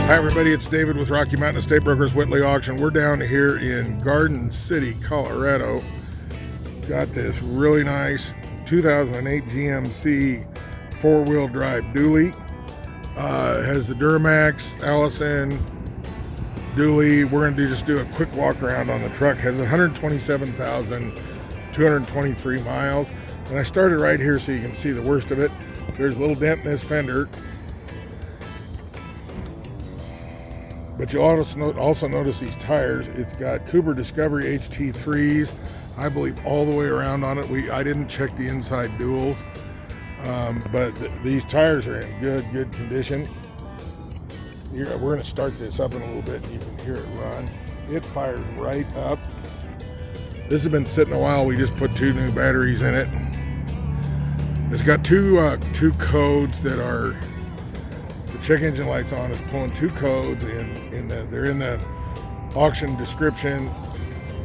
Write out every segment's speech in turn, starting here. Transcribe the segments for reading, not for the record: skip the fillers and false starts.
Hi everybody, it's David with Rocky Mountain Estate Brokers Whitley Auction. We're down here in Garden City, Colorado. Got this really nice 2008 GMC four-wheel drive dually. Has the Duramax, Allison, dually. We're going to just do a quick walk around on the truck. Has 127,223 miles. And I started right here so you can see the worst of it. There's a little dent in this fender. But you'll also notice these tires. It's got Cooper Discovery HT3s, I believe, all the way around on it. I didn't check the inside duals, but these tires are in good condition. We're going to start this up in a little bit and you can hear it run. It fires right up. This has been sitting a while. We just put 2 new batteries in it. It's got two codes that are, the check engine light's on. It's pulling 2 codes, and they're in the auction description.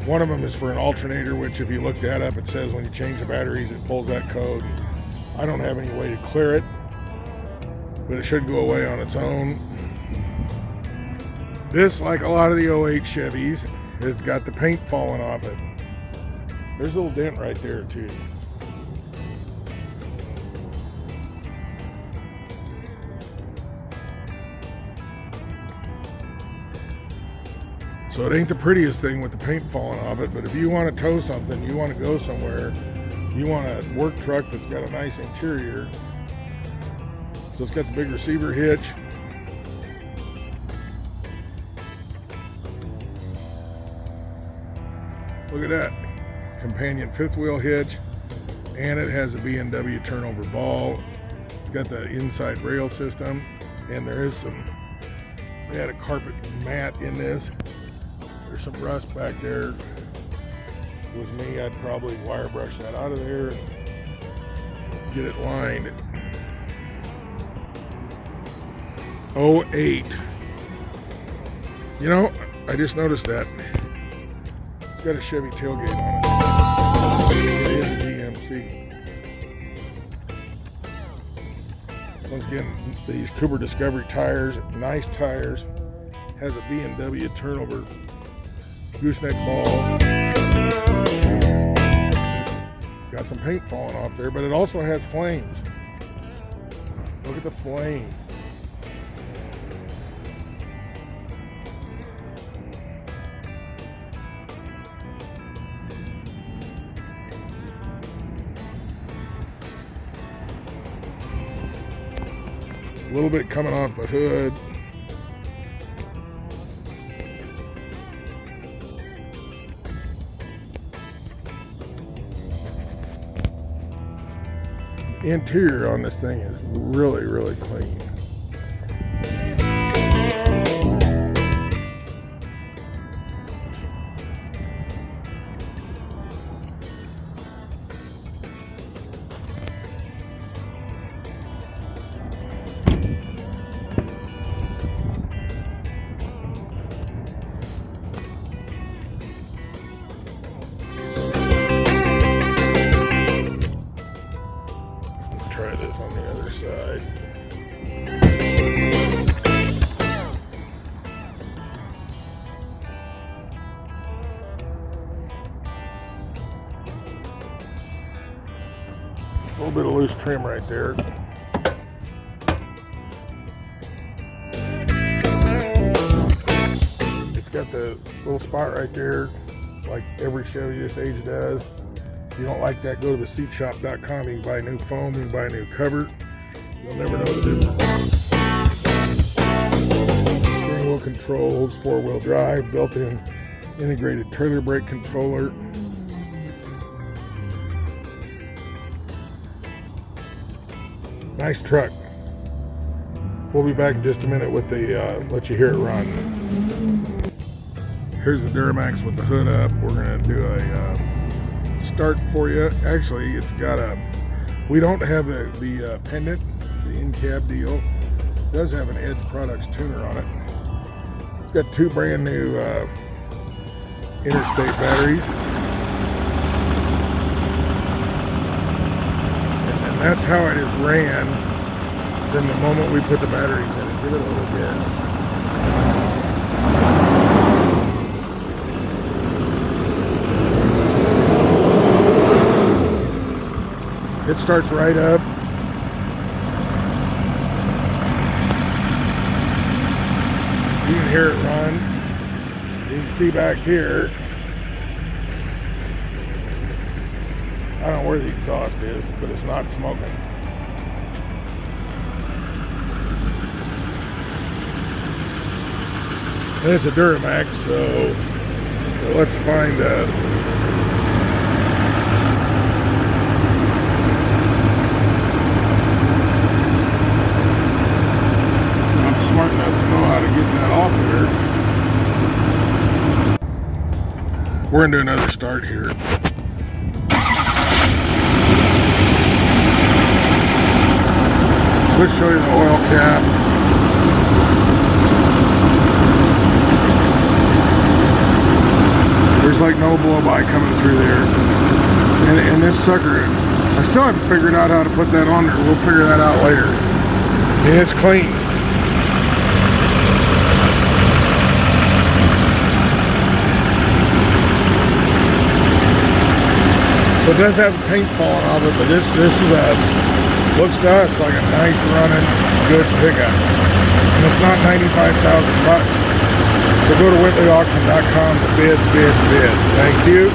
One of them is for an alternator, which if you look that up, it says when you change the batteries, it pulls that code. I don't have any way to clear it, but it should go away on its own. This, like a lot of the 08 Chevys, has got the paint falling off it. There's a little dent right there too. So it ain't the prettiest thing with the paint falling off it, but if you want to tow something, you want to go somewhere, you want a work truck that's got a nice interior. So it's got the big receiver hitch. Look at that. Companion 5th wheel hitch, and it has a B&W Turnoverball. It's got the inside rail system, and they had a carpet mat in this. There's some rust back there. With me, I'd probably wire brush that out of there and get it lined. 08. You know, I just noticed that. It's got a Chevy tailgate on it. It is a GMC. Once again, these Cooper Discovery tires, nice tires. Has a B&W Turnover gooseneck ball. Got some paint falling off there, but it also has flames. Look at the flame. A little bit coming off the hood. The interior on this thing is really clean. Try this on the other side. A little bit of loose trim right there. It's got the little spot right there, like every Chevy this age does. If you don't like that, go to theseatshop.com. You can buy new foam, you can buy a new cover. You'll never know the difference. Steering wheel controls, 4-wheel drive, built-in integrated trailer brake controller. Nice truck. We'll be back in just a minute with the, let you hear it run. Here's the Duramax with the hood up. We're gonna do a start for you. Actually, it's got we don't have the pendant, the in-cab deal. It does have an Edge Products tuner on it. It's got 2 brand new Interstate batteries. And that's how it is ran from the moment we put the batteries in it. Give it a little bit. It starts right up. You can hear it run. You can see back here. I don't know where the exhaust is, but it's not smoking. And it's a Duramax, so let's find I'm smart enough to know how to get that off here. We're gonna do another start here. Let's show you the oil cap. There's like no blow-by coming through there. And this sucker, I still haven't figured out how to put that on there. We'll figure that out later. And it's clean. So it does have the paint falling off it, but this is looks to us like a nice running, good pickup. And it's not $95,000. So go to WhitleyAuction.com to bid. Thank you.